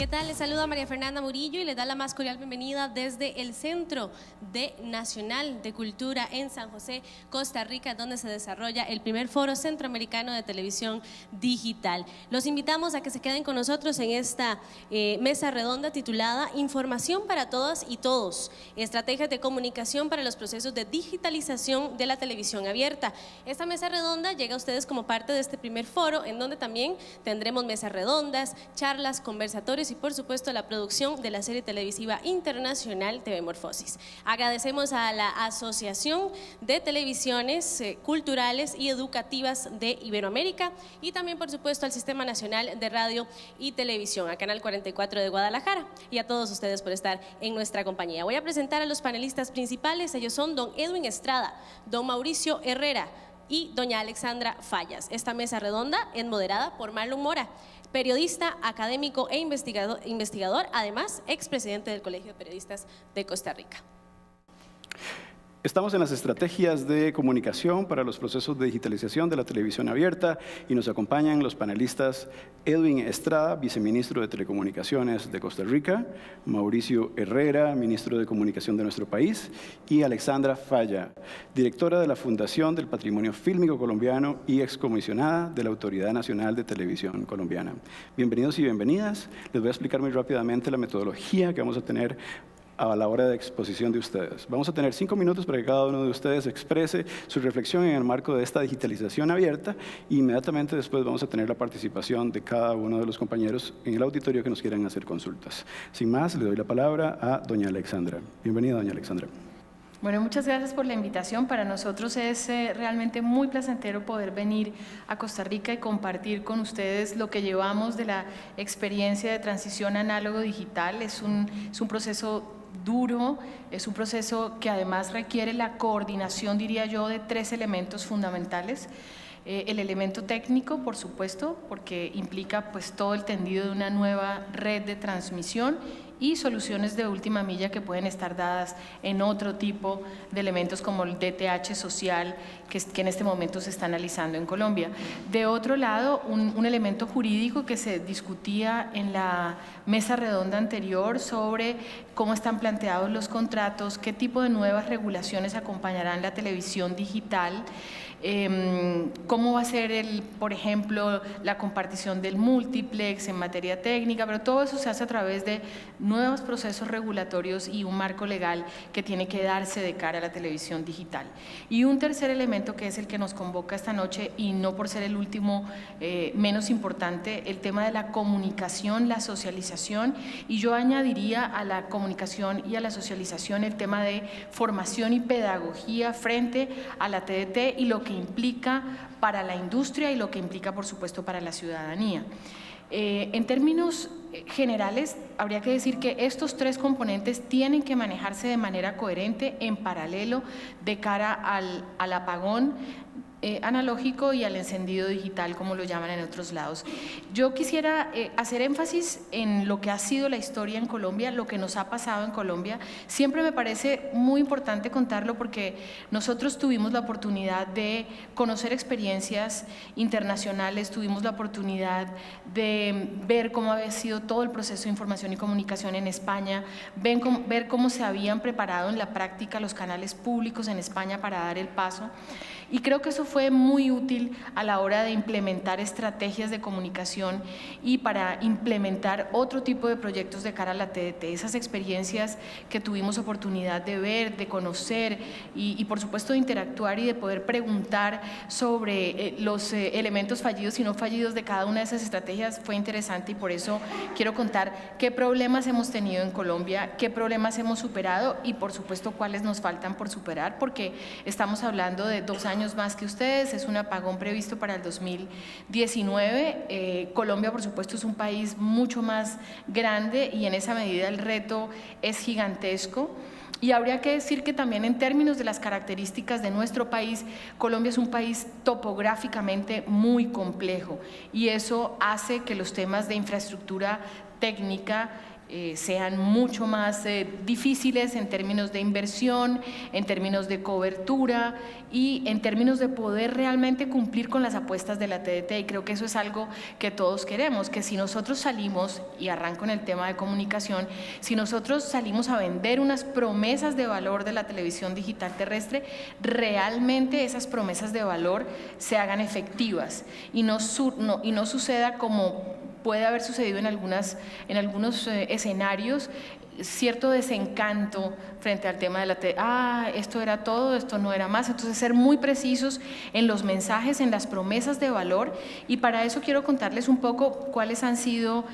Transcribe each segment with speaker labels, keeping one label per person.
Speaker 1: tal? Les saluda María Fernanda Murillo y les da la más cordial bienvenida desde el Centro Nacional de Cultura en San José, Costa Rica, donde se desarrolla el primer Foro Centroamericano de Televisión Digital. Los invitamos a que se queden con nosotros en esta mesa redonda titulada Información para todas y todos, estrategias de comunicación para los procesos de digitalización de la televisión abierta. Esta mesa redonda llega a ustedes como parte de este primer foro, en donde también tendremos mesas redondas, charlas, conversatorios y por supuesto la producción de la serie televisiva internacional TV Morfosis. Agradecemos a la Asociación de Televisiones Culturales y Educativas de Iberoamérica y también por supuesto al Sistema Nacional de Radio y Televisión, a Canal 44 de Guadalajara, y a todos ustedes por estar en nuestra compañía. Voy a presentar a los panelistas principales. Ellos son don Edwin Estrada, don Mauricio Herrera y doña Alexandra Fallas. Esta mesa redonda es moderada por Marlon Mora, periodista, académico e investigador, además expresidente del Colegio de Periodistas de Costa Rica.
Speaker 2: Estamos en las estrategias de comunicación para los procesos de digitalización de la televisión abierta y nos acompañan los panelistas Edwin Estrada, viceministro de Telecomunicaciones de Costa Rica, Mauricio Herrera, ministro de Comunicación de nuestro país, y Alexandra Falla, directora de la Fundación del Patrimonio Fílmico Colombiano y excomisionada de la Autoridad Nacional de Televisión Colombiana. Bienvenidos y bienvenidas. Les voy a explicar muy rápidamente la metodología que vamos a tener a la hora de exposición de ustedes. Vamos a tener 5 minutos para que cada uno de ustedes exprese su reflexión en el marco de esta digitalización abierta e inmediatamente después vamos a tener la participación de cada uno de los compañeros en el auditorio que nos quieran hacer consultas. Sin más, le doy la palabra a doña Alexandra. Bienvenida, doña Alexandra.
Speaker 3: Bueno, muchas gracias por la invitación. Para nosotros es realmente muy placentero poder venir a Costa Rica y compartir con ustedes lo que llevamos de la experiencia de transición análogo-digital. Es un proceso duro, es un proceso que además requiere la coordinación, diría yo, de 3 elementos fundamentales. El elemento técnico, por supuesto, porque implica pues todo el tendido de una nueva red de transmisión y soluciones de última milla que pueden estar dadas en otro tipo de elementos como el DTH social que en este momento se está analizando en Colombia. De otro lado, un elemento jurídico que se discutía en la mesa redonda anterior sobre cómo están planteados los contratos, qué tipo de nuevas regulaciones acompañarán la televisión digital, cómo va a ser, por ejemplo, la compartición del multiplex en materia técnica, pero todo eso se hace a través de nuevos procesos regulatorios y un marco legal que tiene que darse de cara a la televisión digital. Y un tercer elemento que es el que nos convoca esta noche, y no por ser el último menos importante, el tema de la comunicación, la socialización, y yo añadiría a la comunicación y a la socialización el tema de formación y pedagogía frente a la TDT y lo que implica para la industria y lo que implica, por supuesto, para la ciudadanía. En términos generales, habría que decir que estos 3 componentes tienen que manejarse de manera coherente, en paralelo, de cara al apagón analógico y al encendido digital, como lo llaman en otros lados. Yo quisiera hacer énfasis en lo que ha sido la historia en Colombia, lo que nos ha pasado en Colombia. Siempre me parece muy importante contarlo porque nosotros tuvimos la oportunidad de conocer experiencias internacionales, tuvimos la oportunidad de ver cómo había sido todo el proceso de información y comunicación en España, ver cómo se habían preparado en la práctica los canales públicos en España para dar el paso. Y creo que eso fue muy útil a la hora de implementar estrategias de comunicación y para implementar otro tipo de proyectos de cara a la TDT. Esas experiencias que tuvimos oportunidad de ver, de conocer y por supuesto de interactuar y de poder preguntar sobre los elementos fallidos y no fallidos de cada una de esas estrategias fue interesante, y por eso quiero contar qué problemas hemos tenido en Colombia, qué problemas hemos superado y por supuesto cuáles nos faltan por superar, porque estamos hablando de 2 años más que ustedes, es un apagón previsto para el 2019. Colombia, por supuesto, es un país mucho más grande y en esa medida el reto es gigantesco. Y habría que decir que también en términos de las características de nuestro país, Colombia es un país topográficamente muy complejo y eso hace que los temas de infraestructura técnica sean mucho más difíciles en términos de inversión, en términos de cobertura y en términos de poder realmente cumplir con las apuestas de la TDT. Y creo que eso es algo que todos queremos, que si nosotros salimos, y arranco en el tema de comunicación, si nosotros salimos a vender unas promesas de valor de la televisión digital terrestre, realmente esas promesas de valor se hagan efectivas y no suceda como puede haber sucedido en algunos escenarios, cierto desencanto frente al tema de la esto era todo, esto no era más. Entonces, ser muy precisos en los mensajes, en las promesas de valor, y para eso quiero contarles un poco cuáles han sido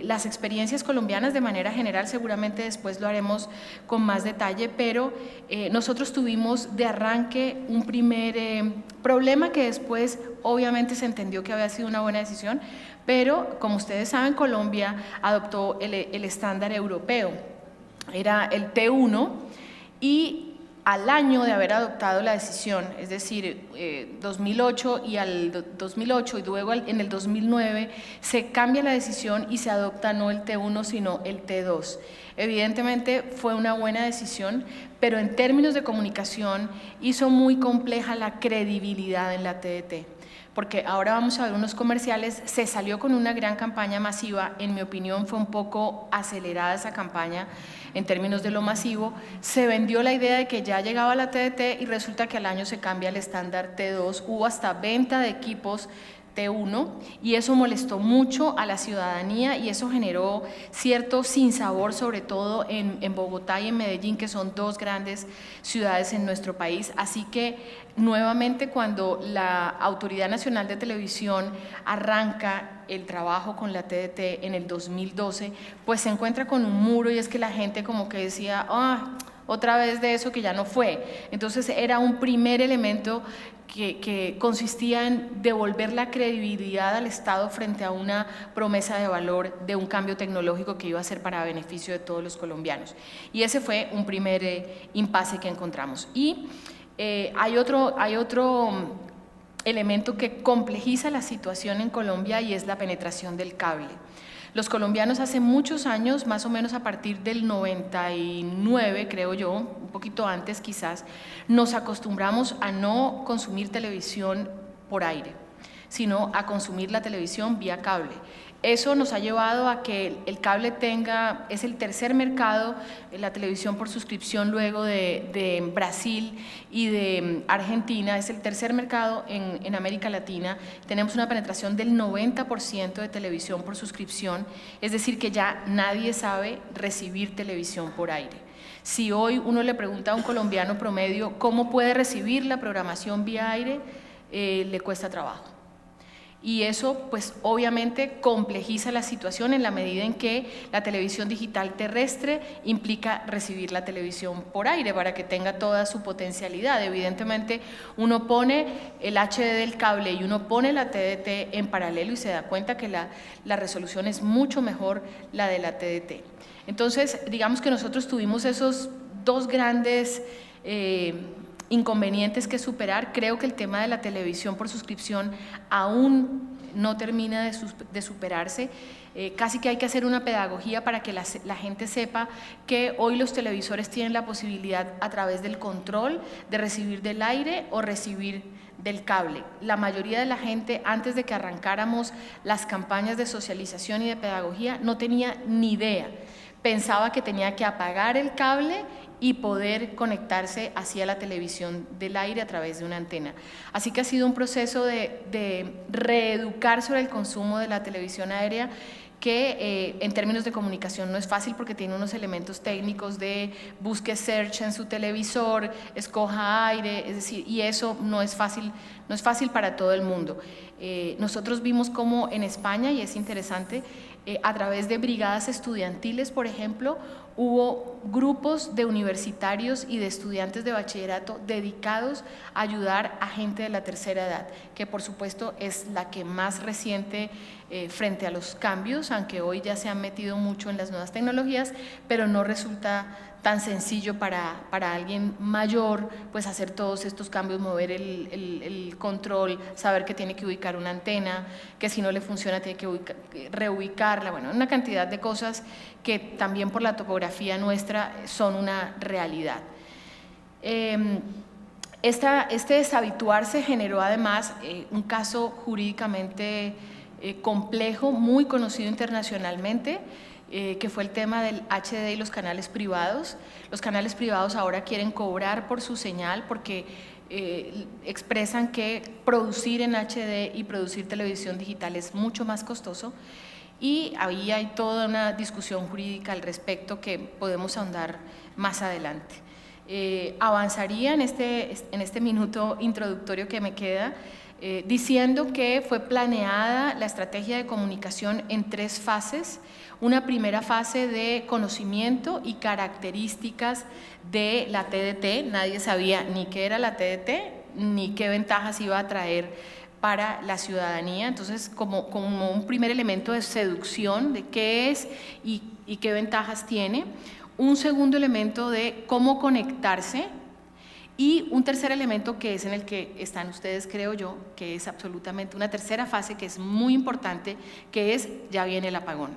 Speaker 3: las experiencias colombianas de manera general. Seguramente después lo haremos con más detalle, pero nosotros tuvimos de arranque un primer problema que después obviamente se entendió que había sido una buena decisión, pero como ustedes saben, Colombia adoptó el estándar europeo, era el T1, y al año de haber adoptado la decisión, es decir, 2008 y luego en el 2009 se cambia la decisión y se adopta no el T1 sino el T2. Evidentemente fue una buena decisión, pero en términos de comunicación hizo muy compleja la credibilidad en la TDT. Porque ahora vamos a ver unos comerciales, se salió con una gran campaña masiva, en mi opinión fue un poco acelerada esa campaña en términos de lo masivo, se vendió la idea de que ya llegaba la TDT y resulta que al año se cambia el estándar T2, hubo hasta venta de equipos T1 y eso molestó mucho a la ciudadanía y eso generó cierto sinsabor, sobre todo en Bogotá y en Medellín, que son dos grandes ciudades en nuestro país. Así que nuevamente, cuando la Autoridad Nacional de Televisión arranca el trabajo con la TDT en el 2012, pues se encuentra con un muro, y es que la gente como que decía, otra vez de eso que ya no fue. Entonces era un primer elemento que consistía en devolver la credibilidad al Estado frente a una promesa de valor de un cambio tecnológico que iba a ser para beneficio de todos los colombianos. Y ese fue un primer impasse que encontramos. Y hay otro elemento que complejiza la situación en Colombia, y es la penetración del cable. Los colombianos hace muchos años, más o menos a partir del 99, creo yo, un poquito antes quizás, nos acostumbramos a no consumir televisión por aire, sino a consumir la televisión vía cable. Eso nos ha llevado a que el cable es el tercer mercado, la televisión por suscripción luego de Brasil y de Argentina, es el tercer mercado en América Latina. Tenemos una penetración del 90% de televisión por suscripción, es decir que ya nadie sabe recibir televisión por aire. Si hoy uno le pregunta a un colombiano promedio cómo puede recibir la programación vía aire, le cuesta trabajo. Y eso pues obviamente complejiza la situación en la medida en que la televisión digital terrestre implica recibir la televisión por aire para que tenga toda su potencialidad. Evidentemente uno pone el HD del cable y uno pone la TDT en paralelo y se da cuenta que la resolución es mucho mejor la de la TDT. Entonces digamos que nosotros tuvimos esos dos grandes inconvenientes que superar. Creo que el tema de la televisión por suscripción aún no termina de superarse. Casi que hay que hacer una pedagogía para que la gente sepa que hoy los televisores tienen la posibilidad a través del control de recibir del aire o recibir del cable. La mayoría de la gente, antes de que arrancáramos las campañas de socialización y de pedagogía, no tenía ni idea. Pensaba que tenía que apagar el cable y poder conectarse hacia la televisión del aire a través de una antena. Así que ha sido un proceso de reeducar sobre el consumo de la televisión aérea que en términos de comunicación no es fácil porque tiene unos elementos técnicos de busque search en su televisor, escoja aire, es decir, y eso no es fácil para todo el mundo. Nosotros vimos cómo en España, y es interesante, a través de brigadas estudiantiles, por ejemplo, hubo grupos de universitarios y de estudiantes de bachillerato dedicados a ayudar a gente de la tercera edad, que por supuesto es la que más resiente frente a los cambios, aunque hoy ya se han metido mucho en las nuevas tecnologías, pero no resulta tan sencillo para alguien mayor pues hacer todos estos cambios, mover el control, saber que tiene que ubicar una antena, que si no le funciona tiene que reubicarla, bueno, una cantidad de cosas que también por la topografía nuestra son una realidad. Este deshabituarse generó además un caso jurídicamente complejo, muy conocido internacionalmente, que fue el tema del HD y los canales privados. Los canales privados ahora quieren cobrar por su señal porque expresan que producir en HD y producir televisión digital es mucho más costoso, y ahí hay toda una discusión jurídica al respecto que podemos ahondar más adelante. Avanzaría en este minuto introductorio que me queda diciendo que fue planeada la estrategia de comunicación en 3 fases. Una primera fase de conocimiento y características de la TDT. Nadie sabía ni qué era la TDT ni qué ventajas iba a traer para la ciudadanía. Entonces, como un primer elemento de seducción de qué es y qué ventajas tiene. Un segundo elemento de cómo conectarse. Y un tercer elemento que es en el que están ustedes, creo yo, que es absolutamente una tercera fase que es muy importante, que es ya viene el apagón.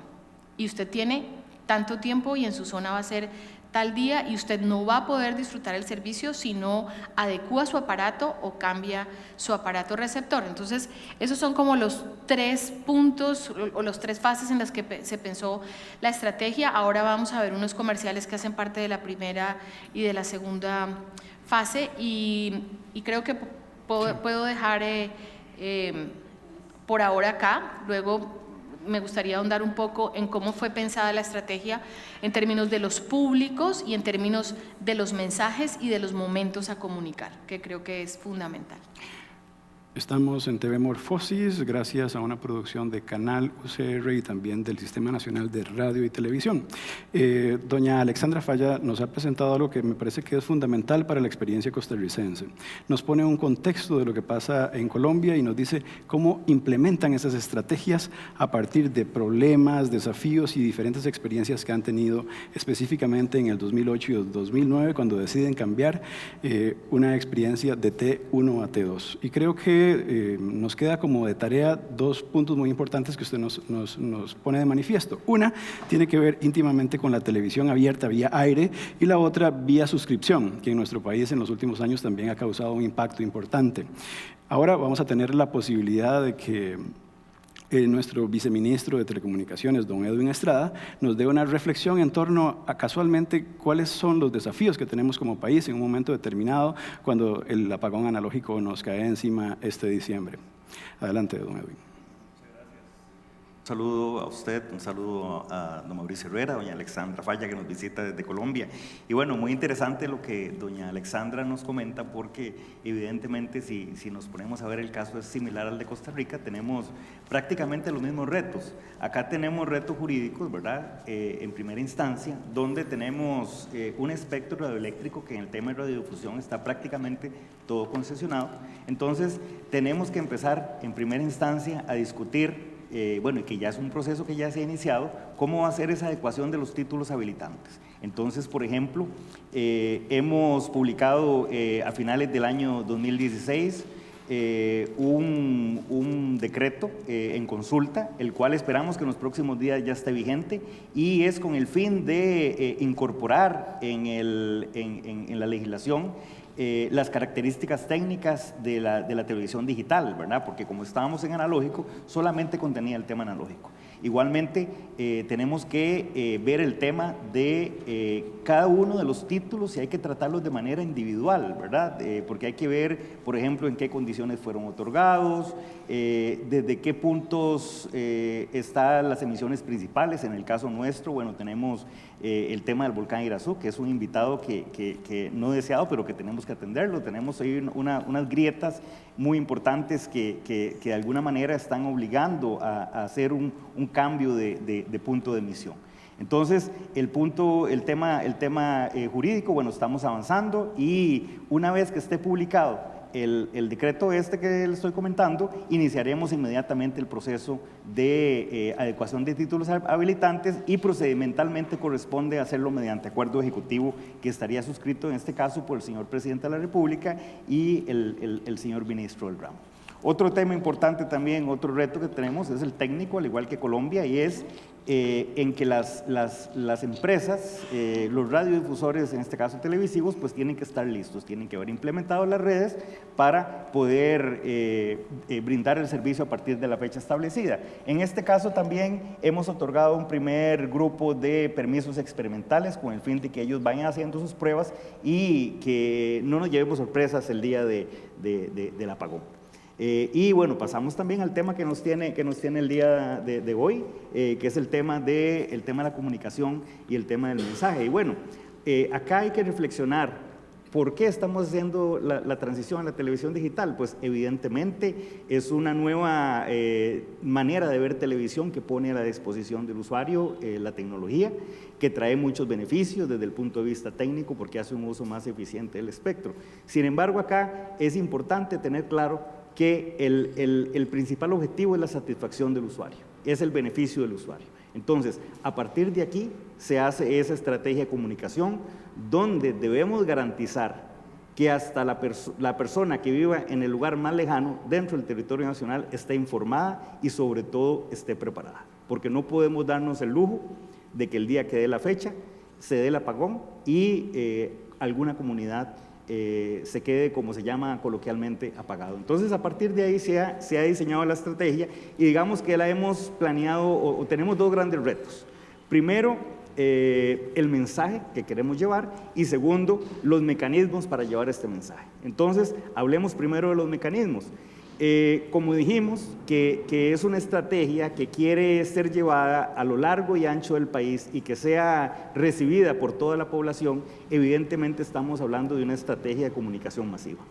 Speaker 3: Y usted tiene tanto tiempo y en su zona va a ser tal día y usted no va a poder disfrutar el servicio si no adecúa su aparato o cambia su aparato receptor. Entonces, esos son como los 3 puntos o los 3 fases en las que se pensó la estrategia. Ahora vamos a ver unos comerciales que hacen parte de la primera y de la segunda fase y creo que puedo dejar por ahora acá. Luego me gustaría ahondar un poco en cómo fue pensada la estrategia en términos de los públicos y en términos de los mensajes y de los momentos a comunicar, que creo que es fundamental.
Speaker 2: Estamos en TV Morfosis gracias a una producción de Canal UCR y también del Sistema Nacional de Radio y Televisión. Doña Alexandra Falla nos ha presentado algo que me parece que es fundamental para la experiencia costarricense. Nos pone un contexto de lo que pasa en Colombia y nos dice cómo implementan esas estrategias a partir de problemas, desafíos y diferentes experiencias que han tenido específicamente en el 2008 y el 2009 cuando deciden cambiar una experiencia de T1 a T2. Y creo que nos queda como de tarea 2 puntos muy importantes que usted nos pone de manifiesto. Una tiene que ver íntimamente con la televisión abierta vía aire y la otra vía suscripción, que en nuestro país en los últimos años también ha causado un impacto importante. Ahora vamos a tener la posibilidad de que nuestro viceministro de Telecomunicaciones, don Edwin Estrada, nos dé una reflexión en torno a casualmente cuáles son los desafíos que tenemos como país en un momento determinado cuando el apagón analógico nos cae encima este diciembre. Adelante, don Edwin.
Speaker 4: Un saludo a usted, un saludo a don Mauricio Herrera, doña Alexandra Falla que nos visita desde Colombia. Y bueno, muy interesante lo que doña Alexandra nos comenta porque evidentemente si nos ponemos a ver el caso es similar al de Costa Rica, tenemos prácticamente los mismos retos. Acá tenemos retos jurídicos, ¿verdad? En primera instancia, donde tenemos un espectro radioeléctrico que en el tema de radiodifusión está prácticamente todo concesionado. Entonces, tenemos que empezar en primera instancia a discutir bueno, y que ya es un proceso que ya se ha iniciado, cómo va a ser esa adecuación de los títulos habilitantes. Entonces, por ejemplo, hemos publicado a finales del año 2016 un decreto en consulta, el cual esperamos que en los próximos días ya esté vigente y es con el fin de incorporar en la legislación las características técnicas de la televisión digital, ¿verdad? Porque como estábamos en analógico, solamente contenía el tema analógico. Igualmente, tenemos que ver el tema de cada uno de los títulos y hay que tratarlos de manera individual, ¿verdad? Porque hay que ver, por ejemplo, en qué condiciones fueron otorgados, desde qué puntos están las emisiones principales. En el caso nuestro, bueno, tenemos el tema del volcán Irazú, que es un invitado que no deseado, pero que tenemos que atenderlo. Tenemos ahí unas grietas muy importantes que de alguna manera están obligando a hacer un cambio de punto de emisión. Entonces, el tema jurídico, bueno, estamos avanzando y una vez que esté publicado el decreto que le estoy comentando, iniciaremos inmediatamente el proceso de adecuación de títulos habilitantes y procedimentalmente corresponde hacerlo mediante acuerdo ejecutivo que estaría suscrito en este caso por el señor Presidente de la República y el señor Ministro del Ramo. Otro tema importante también, otro reto que tenemos es el técnico, al igual que Colombia, y es en que las empresas, los radiodifusores, en este caso televisivos, pues tienen que estar listos, tienen que haber implementado las redes para poder brindar el servicio a partir de la fecha establecida. En este caso también hemos otorgado un primer grupo de permisos experimentales con el fin de que ellos vayan haciendo sus pruebas y que no nos llevemos sorpresas el día del apagón. Y bueno, pasamos también al tema que nos tiene el día de hoy, que es el tema de la comunicación y el tema del mensaje. Y bueno, acá hay que reflexionar, ¿por qué estamos haciendo la transición a la televisión digital? Pues evidentemente es una nueva manera de ver televisión que pone a la disposición del usuario la tecnología, que trae muchos beneficios desde el punto de vista técnico porque hace un uso más eficiente del espectro. Sin embargo, acá es importante tener claro que el principal objetivo es la satisfacción del usuario, es el beneficio del usuario. Entonces, a partir de aquí se hace esa estrategia de comunicación donde debemos garantizar que hasta la persona que viva en el lugar más lejano dentro del territorio nacional esté informada y sobre todo esté preparada, porque no podemos darnos el lujo de que el día que dé la fecha se dé el apagón y alguna comunidad se quede, como se llama coloquialmente, apagado. Entonces, a partir de ahí se ha diseñado la estrategia y digamos que la hemos planeado o tenemos dos grandes retos. Primero, el mensaje que queremos llevar y segundo, los mecanismos para llevar este mensaje. Entonces, hablemos primero de los mecanismos. Como dijimos, que es una estrategia que quiere ser llevada a lo largo y ancho del país y que sea recibida por toda la población, evidentemente estamos hablando de una estrategia de comunicación masiva.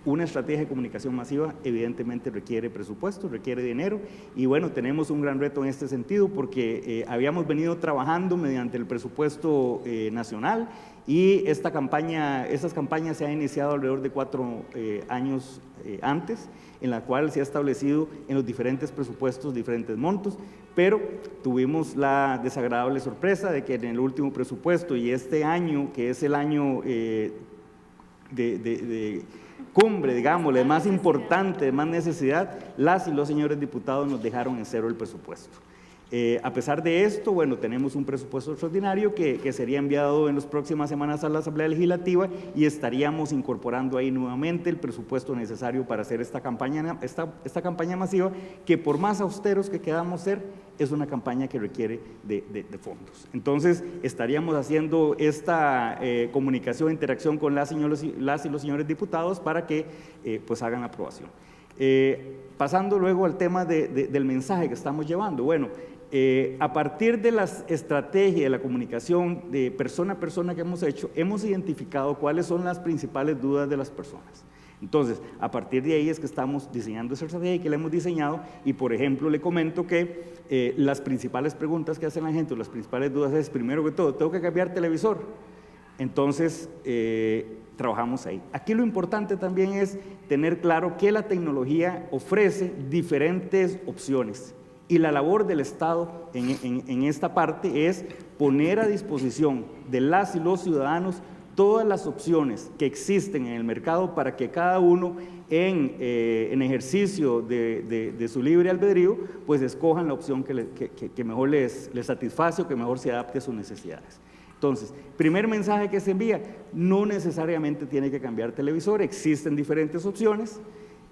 Speaker 4: Una estrategia de comunicación masiva evidentemente requiere presupuesto, requiere dinero y bueno, tenemos un gran reto en este sentido porque habíamos venido trabajando mediante el presupuesto nacional y estas campañas se han iniciado alrededor de 4 años antes, en la cual se ha establecido en los diferentes presupuestos diferentes montos, pero tuvimos la desagradable sorpresa de que en el último presupuesto y este año, que es el año de cumbre, digamos, de más importante, de más necesidad, las y los señores diputados nos dejaron en cero el presupuesto. A pesar de esto, bueno, tenemos un presupuesto extraordinario que sería enviado en las próximas semanas a la Asamblea Legislativa y estaríamos incorporando ahí nuevamente el presupuesto necesario para hacer esta campaña masiva, que por más austeros que queramos ser, es una campaña que requiere de fondos. Entonces, estaríamos haciendo esta comunicación, interacción con las y los señores diputados para que pues hagan la aprobación. Pasando luego al tema del mensaje que estamos llevando. Bueno, a partir de las estrategias de la comunicación de persona a persona que hemos hecho, hemos identificado cuáles son las principales dudas de las personas. Entonces, a partir de ahí es que estamos diseñando esa estrategia y que la hemos diseñado y, por ejemplo, le comento que las principales preguntas que hacen la gente, o las principales dudas es, primero que todo, ¿tengo que cambiar televisor? Entonces, trabajamos ahí. Aquí lo importante también es tener claro que la tecnología ofrece diferentes opciones y la labor del Estado en esta parte es poner a disposición de las y los ciudadanos todas las opciones que existen en el mercado para que cada uno en ejercicio de su libre albedrío pues escojan la opción que mejor les satisface o que mejor se adapte a sus necesidades. Entonces, primer mensaje que se envía, no necesariamente tiene que cambiar televisor, existen diferentes opciones.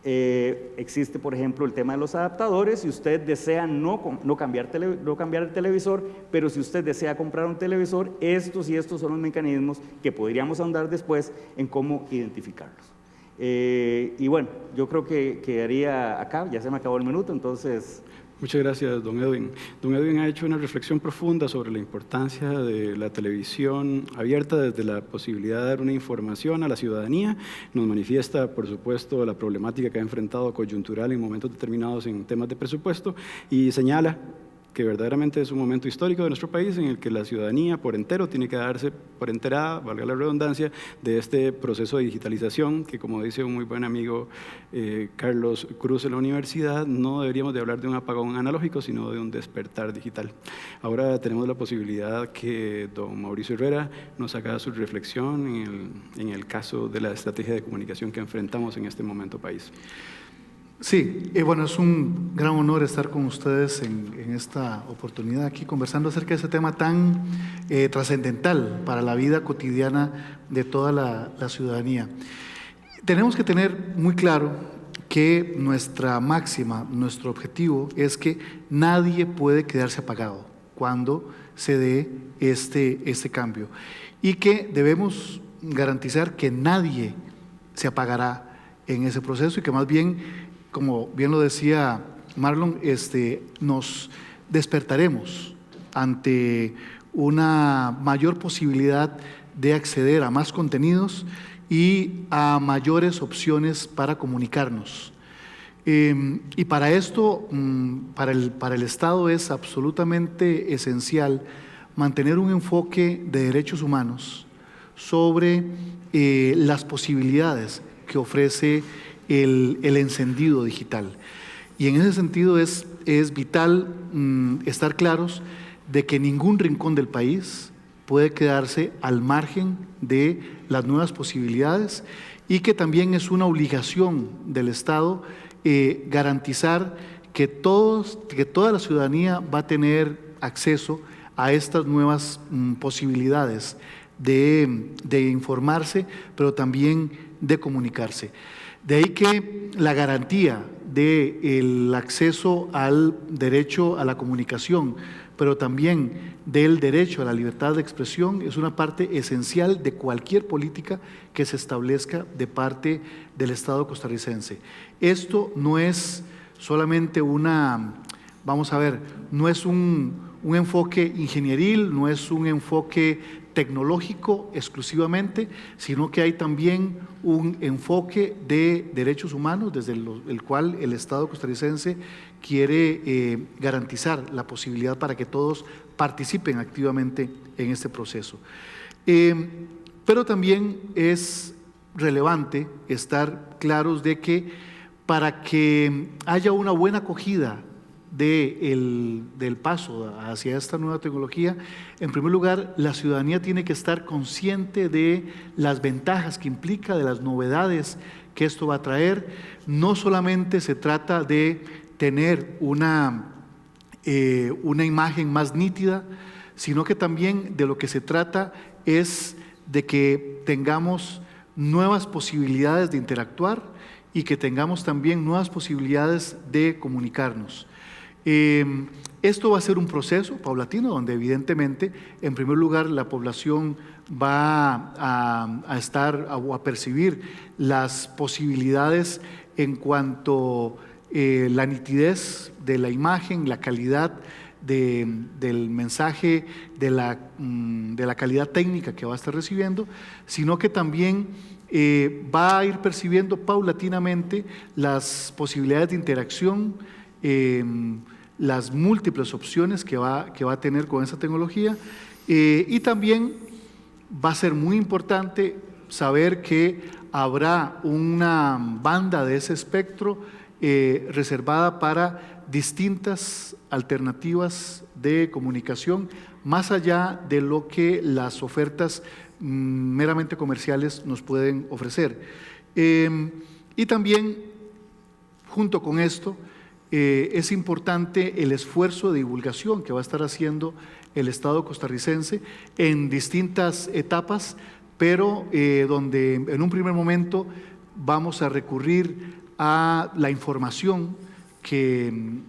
Speaker 4: Existe, por ejemplo, el tema de los adaptadores. Si usted desea no cambiar el televisor, pero si usted desea comprar un televisor, estos son los mecanismos que podríamos ahondar después en cómo identificarlos. Y bueno, yo creo que quedaría acá, ya se me acabó el minuto, entonces...
Speaker 2: Muchas gracias, don Edwin. Don Edwin ha hecho una reflexión profunda sobre la importancia de la televisión abierta desde la posibilidad de dar una información a la ciudadanía. Nos manifiesta, por supuesto, la problemática que ha enfrentado coyuntural en momentos determinados en temas de presupuesto y señala que verdaderamente es un momento histórico de nuestro país en el que la ciudadanía por entero tiene que darse por enterada, valga la redundancia, de este proceso de digitalización que, como dice un muy buen amigo Carlos Cruz en la universidad, no deberíamos de hablar de un apagón analógico, sino de un despertar digital. Ahora tenemos la posibilidad que don Mauricio Herrera nos haga su reflexión en el caso de la estrategia de comunicación que enfrentamos en este momento país.
Speaker 5: Sí, bueno, es un gran honor estar con ustedes en esta oportunidad aquí conversando acerca de ese tema tan trascendental para la vida cotidiana de toda la ciudadanía. Tenemos que tener muy claro que nuestra máxima, nuestro objetivo es que nadie puede quedarse apagado cuando se dé este cambio y que debemos garantizar que nadie se apagará en ese proceso y que más bien, como bien lo decía Marlon, nos despertaremos ante una mayor posibilidad de acceder a más contenidos y a mayores opciones para comunicarnos. Y para esto, para el Estado es absolutamente esencial mantener un enfoque de derechos humanos sobre las posibilidades que ofrece el encendido digital. Y en ese sentido es vital estar claros de que ningún rincón del país puede quedarse al margen de las nuevas posibilidades y que también es una obligación del Estado garantizar que toda la ciudadanía va a tener acceso a estas nuevas posibilidades de informarse, pero también de comunicarse. De ahí que la garantía del acceso al derecho a la comunicación, pero también del derecho a la libertad de expresión, es una parte esencial de cualquier política que se establezca de parte del Estado costarricense. Esto no es solamente no es un enfoque ingenieril, no es un enfoque tecnológico exclusivamente, sino que hay también un enfoque de derechos humanos desde el cual el Estado costarricense quiere garantizar la posibilidad para que todos participen activamente en este proceso. Pero también es relevante estar claros de que para que haya una buena acogida del paso hacia esta nueva tecnología, en primer lugar, la ciudadanía tiene que estar consciente de las ventajas que implica, de las novedades que esto va a traer. No solamente se trata de tener una imagen más nítida, sino que también de lo que se trata es de que tengamos nuevas posibilidades de interactuar y que tengamos también nuevas posibilidades de comunicarnos. Esto va a ser un proceso paulatino donde evidentemente, en primer lugar, la población va a percibir las posibilidades en cuanto la nitidez de la imagen, la calidad del mensaje, de la calidad técnica que va a estar recibiendo, sino que también va a ir percibiendo paulatinamente las posibilidades de interacción, las múltiples opciones que va a tener con esa tecnología y también va a ser muy importante saber que habrá una banda de ese espectro reservada para distintas alternativas de comunicación más allá de lo que las ofertas meramente comerciales nos pueden ofrecer. Y también, junto con esto, es importante el esfuerzo de divulgación que va a estar haciendo el Estado costarricense en distintas etapas, pero donde en un primer momento vamos a recurrir a la información que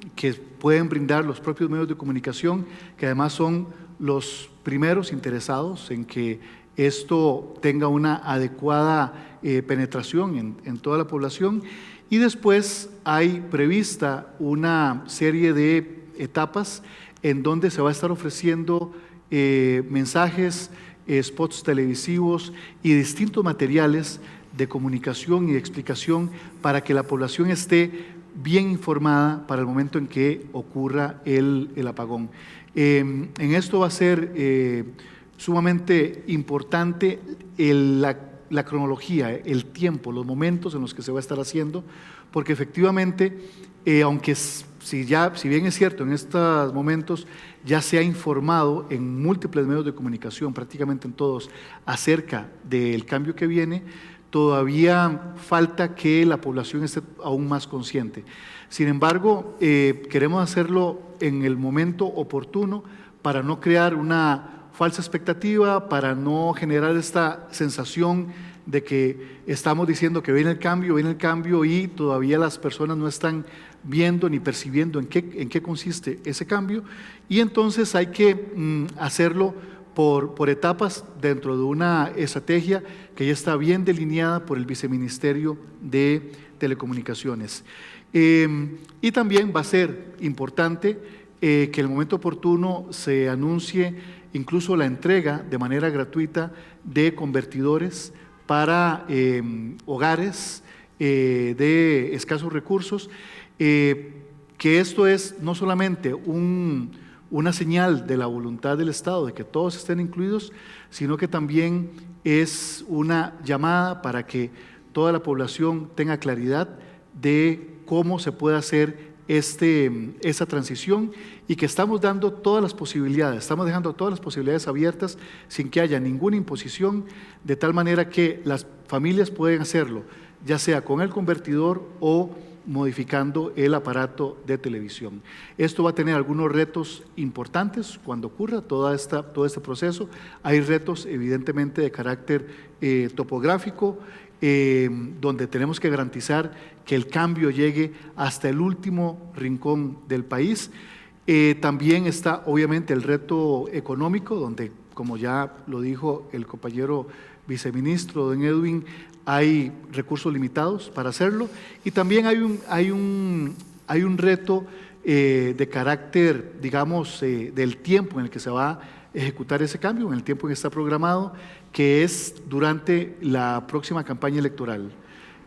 Speaker 5: pueden brindar los propios medios de comunicación, que además son los primeros interesados en que esto tenga una adecuada penetración en toda la población. Y después hay prevista una serie de etapas en donde se va a estar ofreciendo mensajes, spots televisivos y distintos materiales de comunicación y de explicación para que la población esté bien informada para el momento en que ocurra el apagón. En esto va a ser sumamente importante la cronología, el tiempo, los momentos en los que se va a estar haciendo, porque efectivamente, aunque si bien es cierto, en estos momentos ya se ha informado en múltiples medios de comunicación, prácticamente en todos, acerca del cambio que viene, todavía falta que la población esté aún más consciente. Sin embargo, queremos hacerlo en el momento oportuno para no crear una falsa expectativa, para no generar esta sensación de que estamos diciendo que viene el cambio y todavía las personas no están viendo ni percibiendo en qué consiste ese cambio, y entonces hay que hacerlo por etapas dentro de una estrategia que ya está bien delineada por el Viceministerio de Telecomunicaciones. Y también va a ser importante que en el momento oportuno se anuncie incluso la entrega de manera gratuita de convertidores para hogares de escasos recursos, que esto es no solamente una señal de la voluntad del Estado de que todos estén incluidos, sino que también es una llamada para que toda la población tenga claridad de cómo se puede hacer esa transición, y que estamos dando todas las posibilidades, estamos dejando todas las posibilidades abiertas sin que haya ninguna imposición, de tal manera que las familias pueden hacerlo, ya sea con el convertidor o modificando el aparato de televisión. Esto va a tener algunos retos importantes cuando ocurra todo este proceso. Hay retos evidentemente de carácter topográfico, donde tenemos que garantizar que el cambio llegue hasta el último rincón del país. También está obviamente el reto económico, donde, como ya lo dijo el compañero viceministro, don Edwin, hay recursos limitados para hacerlo, y también hay un reto de carácter, digamos, del tiempo en el que se va a ejecutar ese cambio, en el tiempo en que está programado, que es durante la próxima campaña electoral.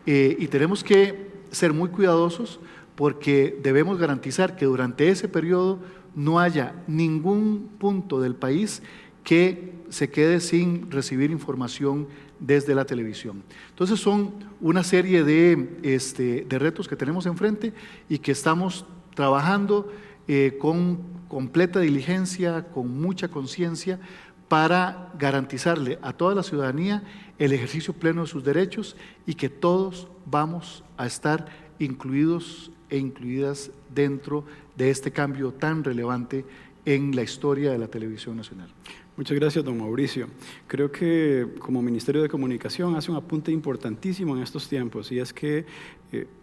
Speaker 5: Y tenemos que ser muy cuidadosos, porque debemos garantizar que durante ese periodo no haya ningún punto del país que se quede sin recibir información desde la televisión. Entonces son una serie de retos que tenemos enfrente y que estamos trabajando con completa diligencia, con mucha conciencia, para garantizarle a toda la ciudadanía el ejercicio pleno de sus derechos, y que todos vamos a estar incluidos e incluidas dentro de este cambio tan relevante en la historia de la televisión nacional.
Speaker 2: Muchas gracias, don Mauricio. Creo que como Ministerio de Comunicación hace un apunte importantísimo en estos tiempos, y es que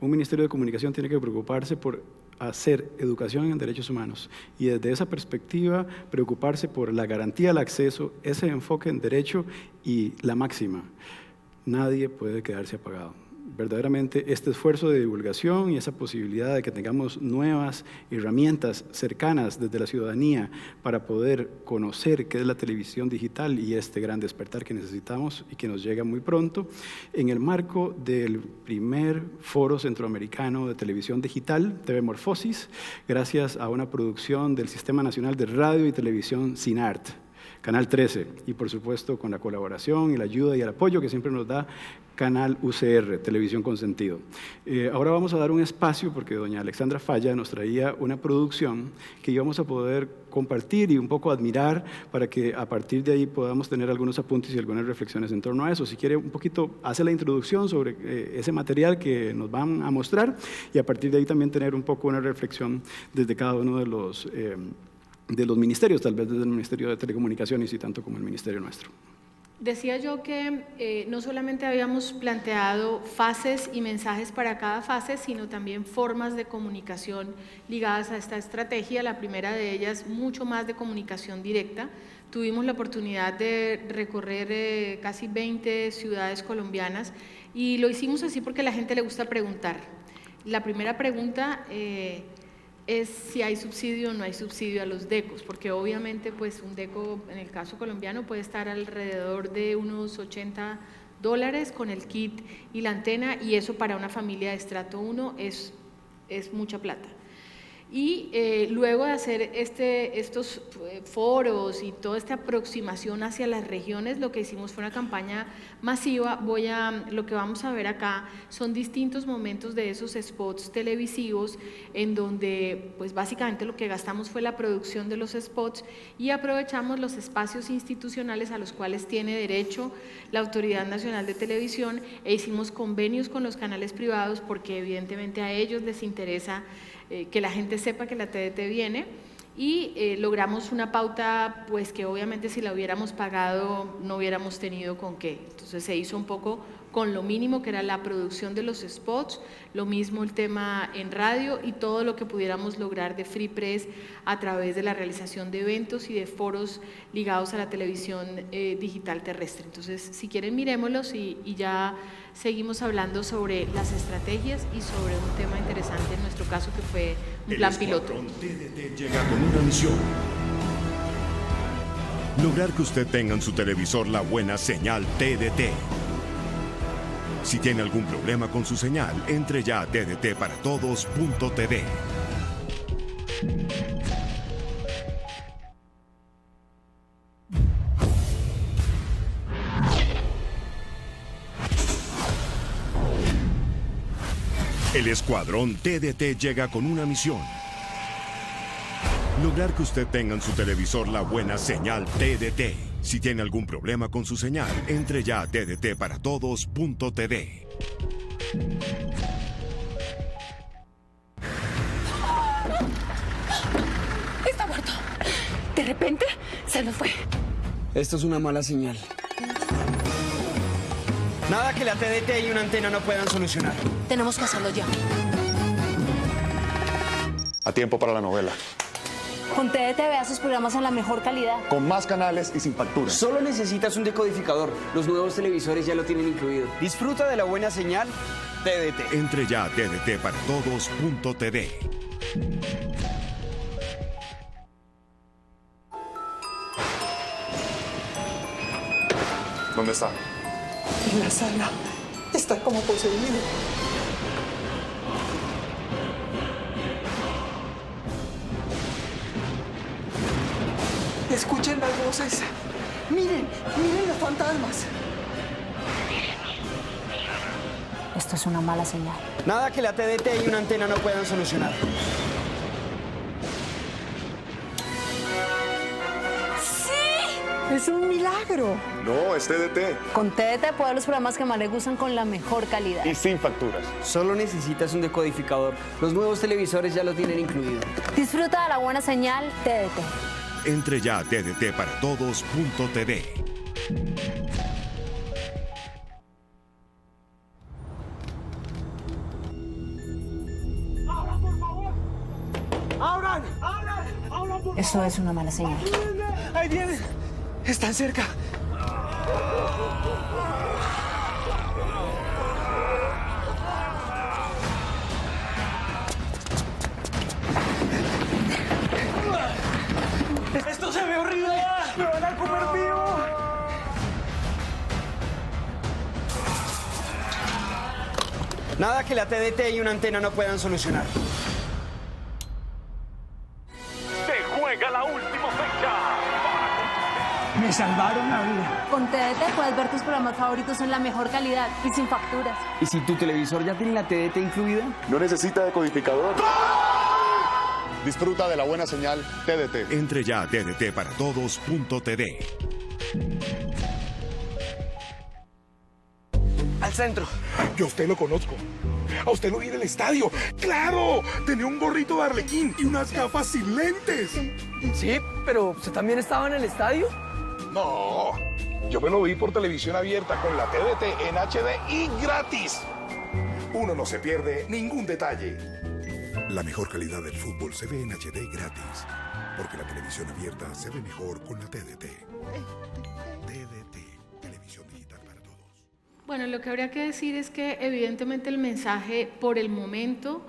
Speaker 2: un Ministerio de Comunicación tiene que preocuparse por hacer educación en derechos humanos, y desde esa perspectiva preocuparse por la garantía del acceso, ese enfoque en derecho, y la máxima: nadie puede quedarse apagado. Verdaderamente este esfuerzo de divulgación y esa posibilidad de que tengamos nuevas herramientas cercanas desde la ciudadanía para poder conocer qué es la televisión digital y este gran despertar que necesitamos y que nos llega muy pronto, en el marco del primer Foro Centroamericano de Televisión Digital, TV Morfosis, gracias a una producción del Sistema Nacional de Radio y Televisión SINART, Canal 13, y por supuesto con la colaboración y la ayuda y el apoyo que siempre nos da Canal UCR, Televisión con Sentido. Ahora vamos a dar un espacio, porque doña Alexandra Falla nos traía una producción que íbamos a poder compartir y un poco admirar, para que a partir de ahí podamos tener algunos apuntes y algunas reflexiones en torno a eso. Si quiere un poquito, hace la introducción sobre ese material que nos van a mostrar, y a partir de ahí también tener un poco una reflexión desde cada uno de los ministerios, tal vez desde el Ministerio de Telecomunicaciones y tanto como el ministerio nuestro.
Speaker 3: Decía yo que no solamente habíamos planteado fases y mensajes para cada fase, sino también formas de comunicación ligadas a esta estrategia. La primera de ellas, mucho más de comunicación directa. Tuvimos la oportunidad de recorrer casi 20 ciudades colombianas, y lo hicimos así porque a la gente le gusta preguntar. La primera pregunta es si hay subsidio o no hay subsidio a los DECOs, porque obviamente pues un DECO en el caso colombiano puede estar alrededor de unos $80 con el kit y la antena, y eso para una familia de estrato 1 es es mucha plata. Y luego de hacer estos foros y toda esta aproximación hacia las regiones, lo que hicimos fue una campaña masiva. Lo que vamos a ver acá son distintos momentos de esos spots televisivos en donde pues básicamente lo que gastamos fue la producción de los spots y aprovechamos los espacios institucionales a los cuales tiene derecho la Autoridad Nacional de Televisión e hicimos convenios con los canales privados porque evidentemente a ellos les interesa que la gente sepa que la TDT viene y logramos una pauta pues que obviamente si la hubiéramos pagado no hubiéramos tenido con qué. Entonces se hizo un poco con lo mínimo que era la producción de los spots, lo mismo el tema en radio y todo lo que pudiéramos lograr de Free Press a través de la realización de eventos y de foros ligados a la televisión digital terrestre. Entonces si quieren miremoslos y ya seguimos hablando sobre las estrategias y sobre un tema interesante en nuestro caso que fue un plan piloto.
Speaker 6: El Escuadrón TDT llega con una misión: lograr que usted tenga en su televisor la buena señal TDT. Si tiene algún problema con su señal, entre ya a tdtparatodos.tv. El Escuadrón TDT llega con una misión: lograr que usted tenga en su televisor la buena señal TDT. Si tiene algún problema con su señal, entre ya a tdtparatodos.tv.
Speaker 7: Está muerto. De repente, se nos fue.
Speaker 8: Esto es una mala señal. Nada que la TDT y una antena no puedan solucionar.
Speaker 7: Tenemos que hacerlo ya.
Speaker 9: A tiempo para la novela.
Speaker 7: Con TDT vea sus programas en la mejor calidad.
Speaker 9: Con más canales y sin factura.
Speaker 8: Solo necesitas un decodificador. Los nuevos televisores ya lo tienen incluido. Disfruta de la buena señal TDT.
Speaker 6: Entre ya a tdtparatodos.tv.
Speaker 9: ¿Dónde está?
Speaker 10: En la sala. Está como poseído. Escuchen las voces. Miren los fantasmas.
Speaker 7: Esto es una mala señal.
Speaker 8: Nada que la TDT y una antena no puedan solucionar.
Speaker 10: Es un milagro.
Speaker 9: No, es TDT.
Speaker 7: Con TDT puede ver los programas que más le gustan con la mejor calidad.
Speaker 9: Y sin facturas.
Speaker 8: Solo necesitas un decodificador. Los nuevos televisores ya lo tienen incluido.
Speaker 7: Disfruta de la buena señal TDT.
Speaker 6: Entre ya a tdtparatodos.tv.
Speaker 7: Eso es una mala señal.
Speaker 10: Ahí vienen. Están cerca. Esto se ve horrible. Me van a comer vivo.
Speaker 8: Nada que la TDT y una antena no puedan solucionar.
Speaker 6: Se juega la última fecha.
Speaker 10: Me salvaron la vida.
Speaker 7: Con TDT puedes ver tus programas favoritos en la mejor calidad y sin facturas.
Speaker 8: ¿Y si tu televisor ya tiene la TDT incluida?
Speaker 9: No necesita decodificador. Disfruta de la buena señal TDT.
Speaker 6: Entre ya a tdtparatodos.tv.
Speaker 8: Al centro.
Speaker 11: Yo a usted lo conozco. A usted lo vi en el estadio. ¡Claro! Tenía un gorrito de arlequín y unas gafas sin lentes.
Speaker 10: Sí, pero ¿usted también estaba en el estadio?
Speaker 11: No, yo me lo vi por televisión abierta con la TDT en HD y gratis. Uno no se pierde ningún detalle.
Speaker 12: La mejor calidad del fútbol se ve en HD gratis, porque la televisión abierta se ve mejor con la TDT. TDT, televisión digital para todos.
Speaker 3: Bueno, lo que habría que decir es que evidentemente el mensaje por el momento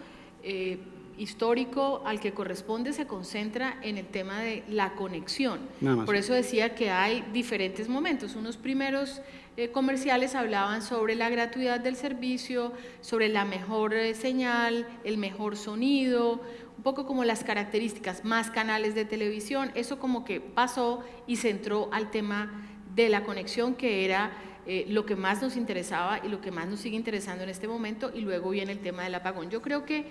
Speaker 3: histórico al que corresponde se concentra en el tema de la conexión.
Speaker 2: Nada más.
Speaker 3: Por eso decía que hay diferentes momentos, unos primeros comerciales hablaban sobre la gratuidad del servicio, sobre la mejor señal, el mejor sonido, un poco como las características, más canales de televisión. Eso como que pasó y se entró al tema de la conexión, que era lo que más nos interesaba y lo que más nos sigue interesando en este momento, y luego viene el tema del apagón. Yo creo que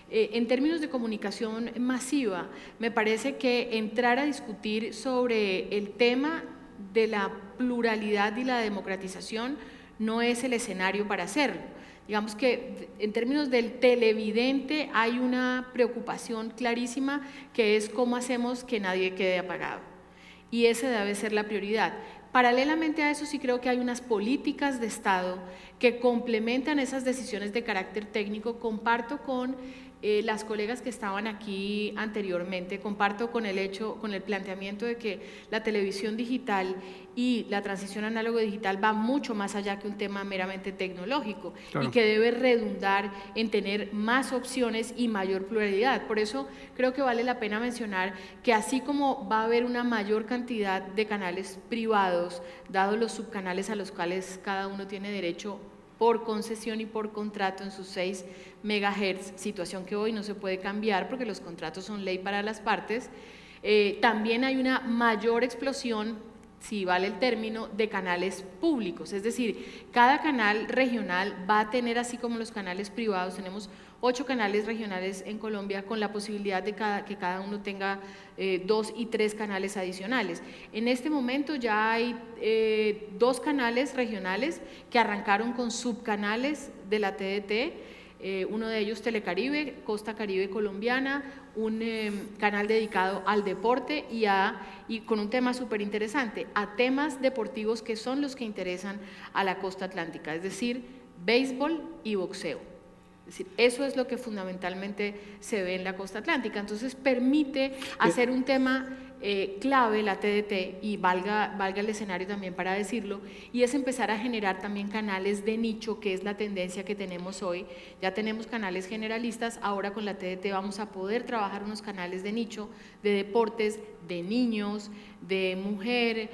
Speaker 3: en términos de comunicación masiva, me parece que entrar a discutir sobre el tema de la pluralidad y la democratización no es el escenario para hacerlo. Digamos que en términos del televidente hay una preocupación clarísima, que es cómo hacemos que nadie quede apagado, y esa debe ser la prioridad. Paralelamente a eso, sí creo que hay unas políticas de Estado que complementan esas decisiones de carácter técnico. Comparto con las colegas que estaban aquí anteriormente, comparto con el planteamiento de que la televisión digital y la transición análogo-digital va mucho más allá que un tema meramente tecnológico, claro, y que debe redundar en tener más opciones y mayor pluralidad. Por eso creo que vale la pena mencionar que así como va a haber una mayor cantidad de canales privados, dados los subcanales a los cuales cada uno tiene derecho por concesión y por contrato en sus 6 megahertz, situación que hoy no se puede cambiar porque los contratos son ley para las partes, también hay una mayor explosión, si vale el término, de canales públicos. Es decir, cada canal regional va a tener, así como los canales privados, tenemos 8 canales regionales en Colombia, con la posibilidad de que cada uno tenga 2 y 3 canales adicionales. En este momento ya hay 2 canales regionales que arrancaron con subcanales de la TDT, uno de ellos Telecaribe, Costa Caribe Colombiana, un canal dedicado al deporte y con un tema súper interesante, a temas deportivos que son los que interesan a la costa atlántica, es decir, béisbol y boxeo. Es decir, eso es lo que fundamentalmente se ve en la costa atlántica. Entonces permite hacer un tema clave, la TDT, y valga el escenario también para decirlo, y es empezar a generar también canales de nicho, que es la tendencia que tenemos hoy. Ya tenemos canales generalistas, ahora con la TDT vamos a poder trabajar unos canales de nicho, de deportes, de niños, de mujer,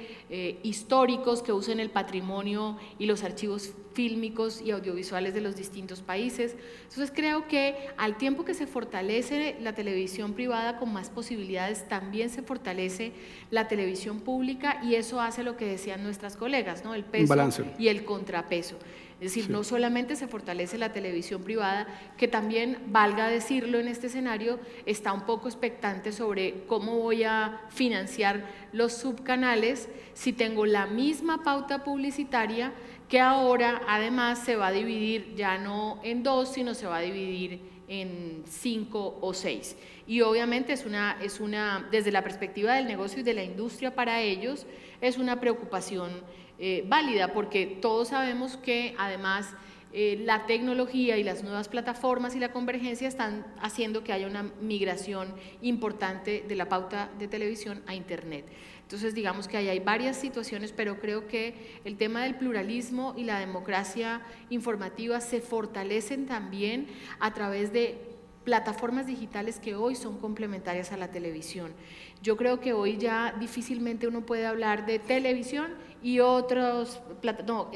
Speaker 3: históricos, que usen el patrimonio y los archivos fílmicos y audiovisuales de los distintos países. Entonces creo que al tiempo que se fortalece la televisión privada con más posibilidades, también se fortalece la televisión pública, y eso hace lo que decían nuestras colegas, ¿no? El peso y el contrapeso. Es decir, no solamente se fortalece la televisión privada, que también, valga decirlo en este escenario, está un poco expectante sobre cómo voy a financiar los subcanales si tengo la misma pauta publicitaria, que ahora además se va a dividir ya no en 2, sino se va a dividir en 5 o 6. Y obviamente es una, desde la perspectiva del negocio y de la industria, para ellos es una preocupación válida, porque todos sabemos que además la tecnología y las nuevas plataformas y la convergencia están haciendo que haya una migración importante de la pauta de televisión a Internet. Entonces, digamos que ahí hay varias situaciones, pero creo que el tema del pluralismo y la democracia informativa se fortalecen también a través de plataformas digitales que hoy son complementarias a la televisión. Yo creo que hoy ya difícilmente uno puede hablar de televisión y otros, no,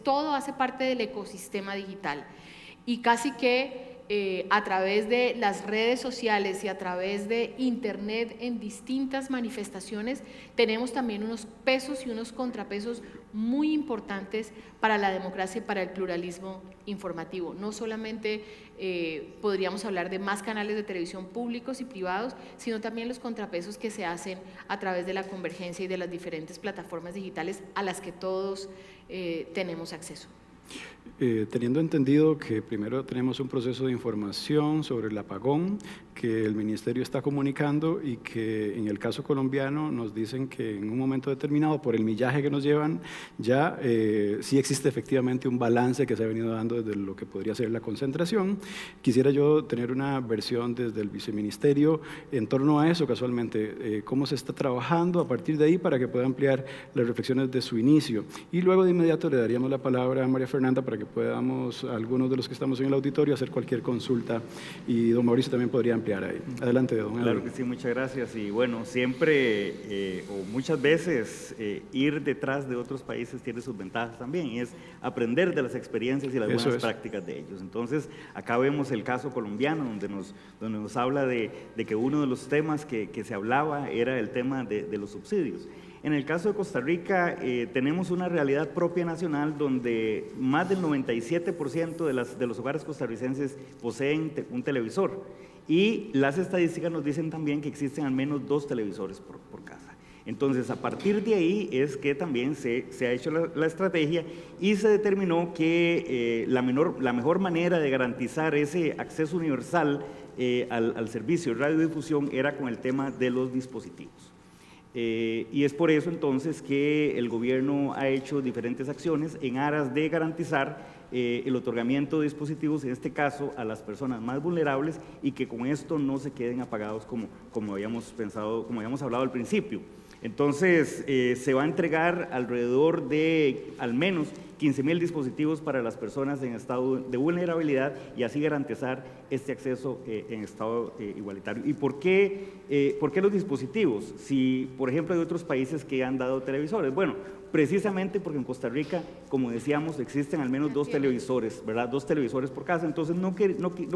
Speaker 3: todo hace parte del ecosistema digital, y casi que a través de las redes sociales y a través de Internet en distintas manifestaciones tenemos también unos pesos y unos contrapesos muy importantes para la democracia y para el pluralismo informativo. No solamente podríamos hablar de más canales de televisión públicos y privados, sino también los contrapesos que se hacen a través de la convergencia y de las diferentes plataformas digitales a las que todos tenemos acceso.
Speaker 2: Teniendo entendido que primero tenemos un proceso de información sobre el apagón que el Ministerio está comunicando, y que en el caso colombiano nos dicen que en un momento determinado, por el millaje que nos llevan, ya sí existe efectivamente un balance que se ha venido dando desde lo que podría ser la concentración. Quisiera yo tener una versión desde el Viceministerio en torno a eso, casualmente, cómo se está trabajando a partir de ahí para que pueda ampliar las reflexiones de su inicio. Y luego de inmediato le daríamos la palabra a María Fernanda para que podamos, algunos de los que estamos en el auditorio, hacer cualquier consulta, y don Mauricio también podría ampliar ampliar ahí. Adelante, don Edwin.
Speaker 4: Claro que sí, muchas gracias. Y bueno, siempre o muchas veces ir detrás de otros países tiene sus ventajas también, y es aprender de las experiencias y las buenas prácticas de ellos. Entonces, acá vemos el caso colombiano, donde nos habla de que uno de los temas que se hablaba era el tema de los subsidios. En el caso de Costa Rica, tenemos una realidad propia nacional donde más del 97% de los hogares costarricenses poseen un televisor, y las estadísticas nos dicen también que existen al menos 2 televisores por casa. Entonces, a partir de ahí es que también se ha hecho la estrategia y se determinó que la mejor manera de garantizar ese acceso universal al servicio de radiodifusión era con el tema de los dispositivos. Y es por eso entonces que el gobierno ha hecho diferentes acciones en aras de garantizar el otorgamiento de dispositivos, en este caso a las personas más vulnerables, y que con esto no se queden apagados como habíamos pensado, como habíamos hablado al principio. Entonces, se va a entregar alrededor de al menos 15.000 dispositivos para las personas en estado de vulnerabilidad y así garantizar este acceso en estado igualitario. ¿Y por qué los dispositivos? Si, por ejemplo, hay otros países que han dado televisores. Bueno, precisamente porque en Costa Rica, como decíamos, existen al menos 2 televisores, ¿verdad? 2 televisores por casa. Entonces, no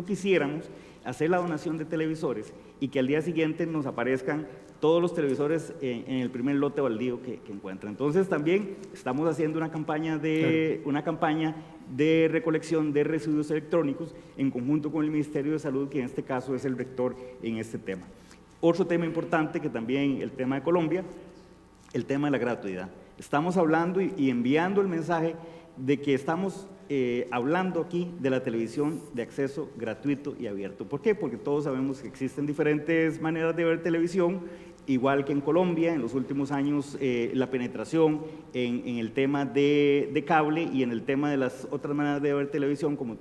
Speaker 4: quisiéramos hacer la donación de televisores y que al día siguiente nos aparezcan todos los televisores en el primer lote baldío que encuentran. Entonces, también estamos haciendo una campaña de recolección de residuos electrónicos en conjunto con el Ministerio de Salud, que en este caso es el rector en este tema. Otro tema importante, que también el tema de Colombia, el tema de la gratuidad. Estamos hablando y enviando el mensaje de que estamos hablando aquí de la televisión de acceso gratuito y abierto. ¿Por qué? Porque todos sabemos que existen diferentes maneras de ver televisión, igual que en Colombia. En los últimos años la penetración en el tema de cable y en el tema de las otras maneras de ver televisión, como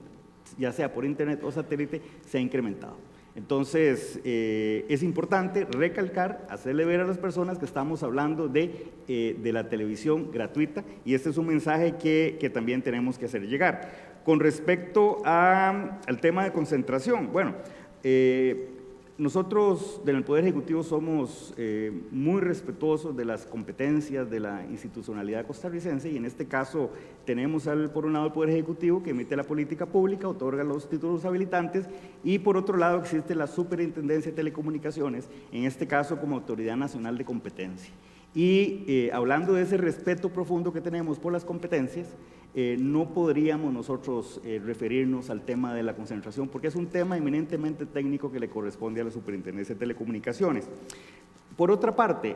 Speaker 4: ya sea por internet o satélite, se ha incrementado. Entonces, es importante recalcar, hacerle ver a las personas que estamos hablando de la televisión gratuita, y este es un mensaje que también tenemos que hacer llegar. Con respecto al tema de concentración, bueno, nosotros en el Poder Ejecutivo somos muy respetuosos de las competencias de la institucionalidad costarricense, y en este caso tenemos por un lado el Poder Ejecutivo, que emite la política pública, otorga los títulos habilitantes, y por otro lado existe la Superintendencia de Telecomunicaciones, en este caso como Autoridad Nacional de Competencia. Y hablando de ese respeto profundo que tenemos por las competencias, no podríamos nosotros referirnos al tema de la concentración, porque es un tema eminentemente técnico que le corresponde a la Superintendencia de Telecomunicaciones. Por otra parte,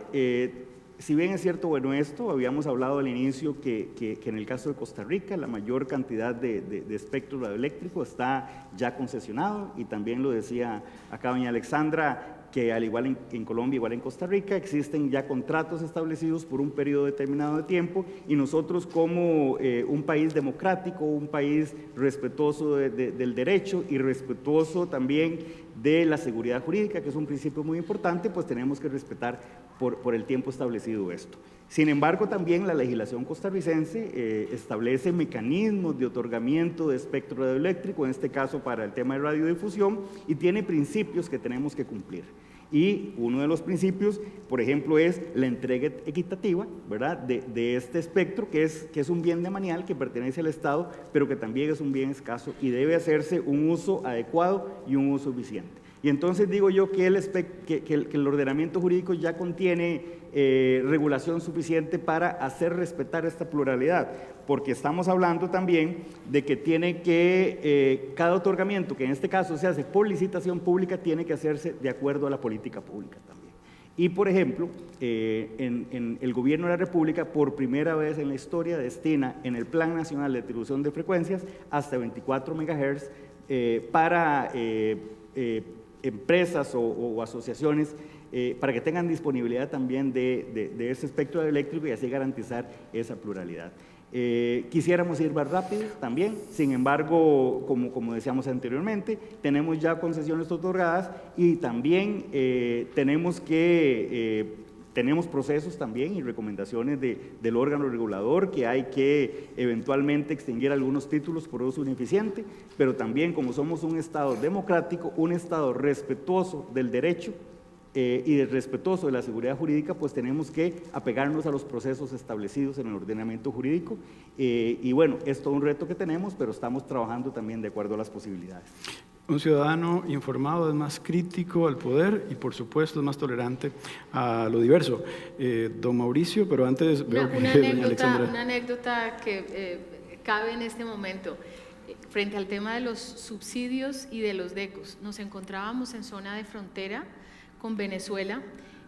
Speaker 4: si bien es cierto, bueno, esto habíamos hablado al inicio que en el caso de Costa Rica la mayor cantidad de espectro radioeléctrico está ya concesionado, y también lo decía acá doña Alexandra, que al igual en Colombia, igual en Costa Rica, existen ya contratos establecidos por un periodo determinado de tiempo, y nosotros como un país democrático, un país respetuoso del derecho y respetuoso también de la seguridad jurídica, que es un principio muy importante, pues tenemos que respetar por el tiempo establecido esto. Sin embargo, también la legislación costarricense establece mecanismos de otorgamiento de espectro radioeléctrico, en este caso para el tema de radiodifusión, y tiene principios que tenemos que cumplir. Y uno de los principios, por ejemplo, es la entrega equitativa, ¿verdad?, de este espectro, que es un bien demanial que pertenece al Estado, pero que también es un bien escaso, y debe hacerse un uso adecuado y un uso eficiente. Y entonces digo yo que el ordenamiento jurídico ya contiene regulación suficiente para hacer respetar esta pluralidad, porque estamos hablando también de que tiene que, cada otorgamiento, que en este caso se hace por licitación pública, tiene que hacerse de acuerdo a la política pública también. Y, por ejemplo, en el Gobierno de la República, por primera vez en la historia, destina en el Plan Nacional de Distribución de Frecuencias hasta 24 MHz para empresas o asociaciones, para que tengan disponibilidad también de ese espectro eléctrico y así garantizar esa pluralidad. Quisiéramos ir más rápido también, sin embargo, como decíamos anteriormente, tenemos ya concesiones otorgadas, y también tenemos que tenemos procesos también y recomendaciones del órgano regulador que hay que eventualmente extinguir algunos títulos por uso ineficiente, pero también como somos un Estado democrático, un Estado respetuoso del derecho y respetuoso de la seguridad jurídica, pues tenemos que apegarnos a los procesos establecidos en el ordenamiento jurídico y bueno, es todo un reto que tenemos, pero estamos trabajando también de acuerdo a las posibilidades.
Speaker 2: Un ciudadano informado es más crítico al poder y, por supuesto, es más tolerante a lo diverso. Don Mauricio, pero antes veo que doña Alexandra.
Speaker 3: Una anécdota que cabe en este momento. Frente al tema de los subsidios y de los DECOS, nos encontrábamos en zona de frontera con Venezuela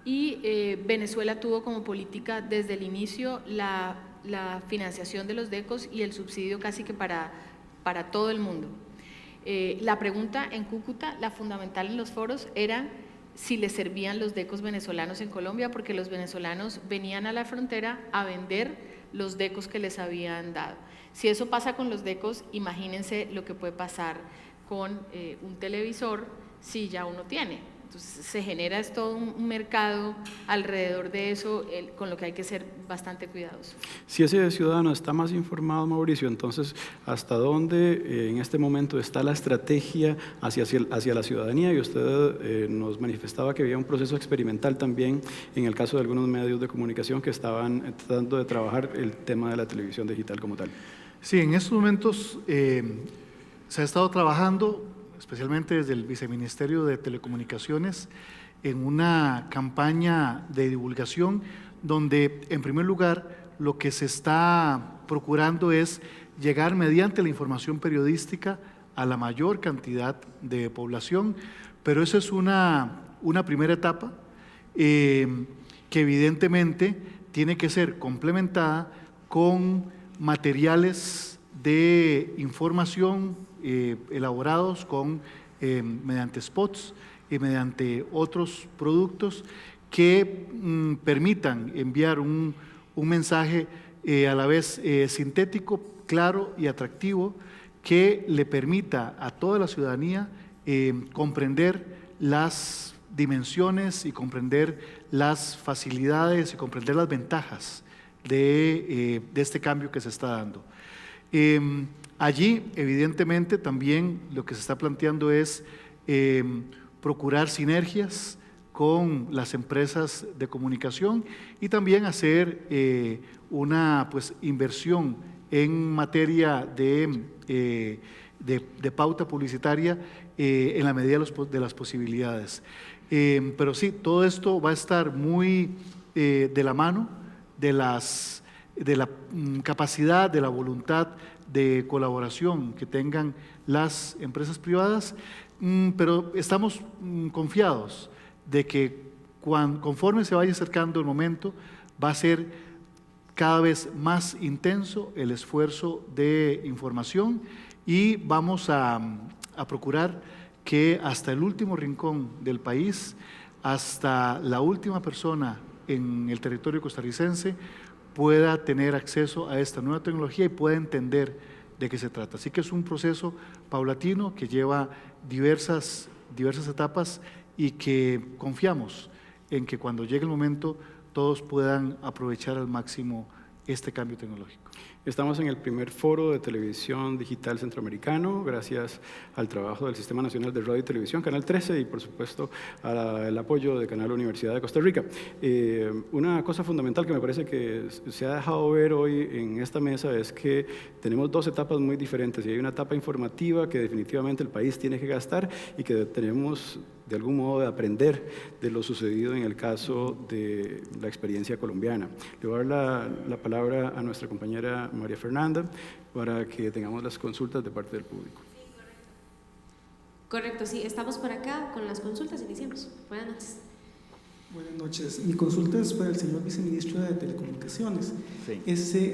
Speaker 3: y Venezuela tuvo como política desde el inicio la financiación de los DECOS y el subsidio casi que para todo el mundo. La pregunta en Cúcuta, la fundamental en los foros, era si les servían los DECOS venezolanos en Colombia, porque los venezolanos venían a la frontera a vender los DECOS que les habían dado. Si eso pasa con los DECOS, imagínense lo que puede pasar con un televisor si ya uno tiene. Entonces se genera todo un mercado alrededor de eso, con lo que hay que ser bastante cuidadosos.
Speaker 2: Si ese ciudadano está más informado, Mauricio, entonces, ¿hasta dónde en este momento está la estrategia hacia la ciudadanía? Y usted nos manifestaba que había un proceso experimental también en el caso de algunos medios de comunicación que estaban tratando de trabajar el tema de la televisión digital como tal.
Speaker 5: Sí, en estos momentos se ha estado trabajando, especialmente desde el Viceministerio de Telecomunicaciones, en una campaña de divulgación donde, en primer lugar, lo que se está procurando es llegar mediante la información periodística a la mayor cantidad de población, pero esa es una primera etapa que evidentemente tiene que ser complementada con materiales de información elaborados mediante spots y mediante otros productos que permitan enviar un mensaje a la vez sintético, claro y atractivo, que le permita a toda la ciudadanía comprender las dimensiones y comprender las facilidades y comprender las ventajas de este cambio que se está dando. Allí, evidentemente, también lo que se está planteando es procurar sinergias con las empresas de comunicación y también hacer una inversión en materia de pauta publicitaria en la medida de las posibilidades. Pero sí, todo esto va a estar muy de la mano de la capacidad, de la voluntad de colaboración que tengan las empresas privadas, pero estamos confiados de que conforme se vaya acercando el momento, va a ser cada vez más intenso el esfuerzo de información y vamos a procurar que hasta el último rincón del país, hasta la última persona en el territorio costarricense, pueda tener acceso a esta nueva tecnología y pueda entender de qué se trata. Así que es un proceso paulatino que lleva diversas etapas y que confiamos en que cuando llegue el momento todos puedan aprovechar al máximo este cambio tecnológico.
Speaker 2: Estamos en el primer foro de televisión digital centroamericano, gracias al trabajo del Sistema Nacional de Radio y Televisión, Canal 13, y por supuesto al apoyo de Canal Universidad de Costa Rica. Una cosa fundamental que me parece que se ha dejado ver hoy en esta mesa es que tenemos dos etapas muy diferentes, y hay una etapa informativa que definitivamente el país tiene que gastar y que tenemos de algún modo de aprender de lo sucedido en el caso de la experiencia colombiana. Le voy a dar la palabra a nuestra compañera María Fernanda para que tengamos las consultas de parte del público.
Speaker 1: Correcto, sí, estamos por acá con las consultas, iniciamos. Buenas noches.
Speaker 13: Buenas noches. Mi consulta es para el señor viceministro de Telecomunicaciones. Sí.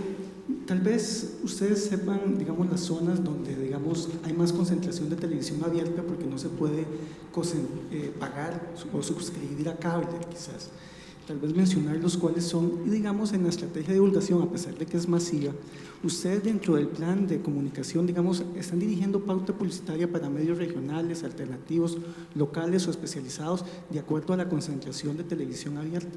Speaker 13: Tal vez ustedes sepan, digamos, las zonas donde, digamos, hay más concentración de televisión abierta porque no se puede pagar o suscribir a cable, quizás. Tal vez mencionar los cuales son, y digamos, en la estrategia de divulgación, a pesar de que es masiva, ustedes dentro del plan de comunicación, digamos, están dirigiendo pauta publicitaria para medios regionales, alternativos, locales o especializados, de acuerdo a la concentración de televisión abierta.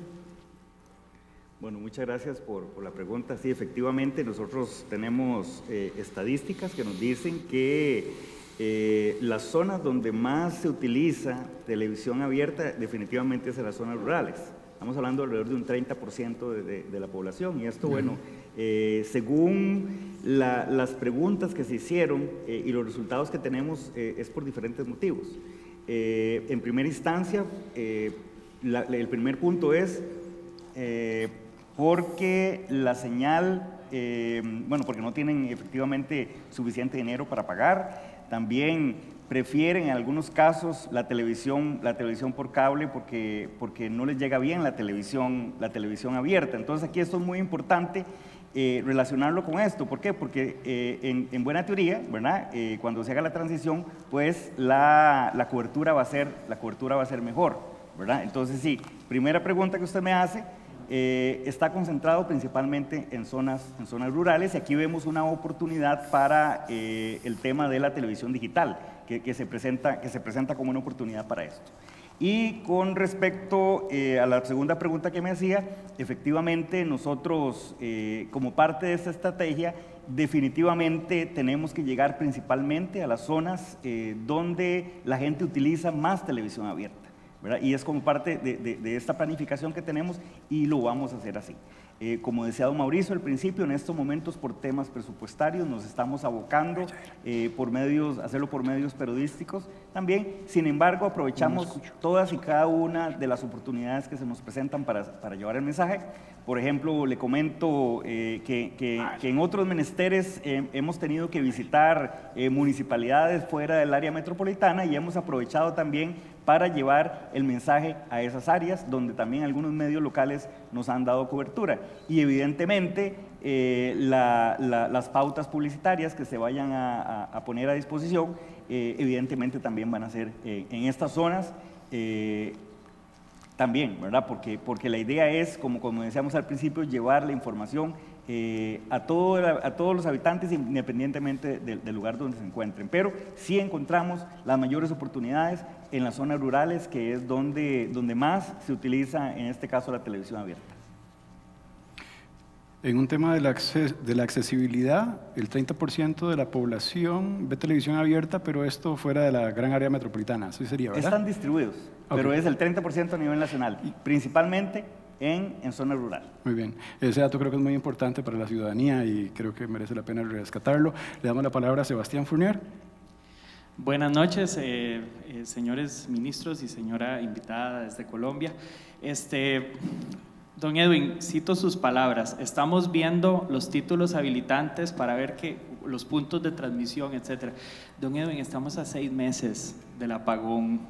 Speaker 4: Bueno, muchas gracias por la pregunta. Sí, efectivamente, nosotros tenemos estadísticas que nos dicen que las zonas donde más se utiliza televisión abierta definitivamente es en las zonas rurales. Estamos hablando alrededor de un 30% de la población, y esto, bueno, según las preguntas que se hicieron y los resultados que tenemos, es por diferentes motivos. En primera instancia, el primer punto es porque la señal, bueno, porque no tienen efectivamente suficiente dinero para pagar. También prefieren en algunos casos la televisión por cable porque no les llega bien la televisión abierta. Entonces aquí esto es muy importante relacionarlo con esto. ¿Por qué? Porque en buena teoría, ¿verdad? Cuando se haga la transición, pues la cobertura va a ser mejor, ¿verdad? Entonces sí, primera pregunta que usted me hace, está concentrado principalmente en zonas rurales, y aquí vemos una oportunidad para el tema de la televisión digital, que se presenta como una oportunidad para esto. Y con respecto a la segunda pregunta que me hacía, efectivamente nosotros, como parte de esta estrategia, definitivamente tenemos que llegar principalmente a las zonas donde la gente utiliza más televisión abierta, ¿verdad? Y es como parte de esta planificación que tenemos, y lo vamos a hacer así. Como decía don Mauricio al principio, en estos momentos por temas presupuestarios nos estamos abocando hacerlo por medios periodísticos también. Sin embargo, aprovechamos todas y cada una de las oportunidades que se nos presentan para llevar el mensaje. Por ejemplo, le comento que en otros menesteres hemos tenido que visitar municipalidades fuera del área metropolitana, y hemos aprovechado también para llevar el mensaje a esas áreas donde también algunos medios locales nos han dado cobertura. Y evidentemente las pautas publicitarias que se vayan a poner a disposición, evidentemente también van a ser en estas zonas también, ¿verdad? Porque la idea es, como decíamos al principio, llevar la información a todos los habitantes, independientemente del lugar donde se encuentren. Pero sí encontramos las mayores oportunidades en las zonas rurales, que es donde más se utiliza, en este caso, la televisión abierta.
Speaker 2: En un tema de la accesibilidad, el 30% de la población ve televisión abierta, pero esto fuera de la gran área metropolitana, así sería, ¿verdad?
Speaker 4: Están distribuidos, pero es el 30% a nivel nacional, principalmente en zona rural.
Speaker 2: Muy bien. Ese dato creo que es muy importante para la ciudadanía y creo que merece la pena rescatarlo. Le damos la palabra a Sebastián Fournier.
Speaker 14: Buenas noches, señores ministros y señora invitada desde Colombia. Don Edwin, cito sus palabras: estamos viendo los títulos habilitantes para ver los puntos de transmisión, etcétera. Don Edwin, estamos a 6 meses del apagón.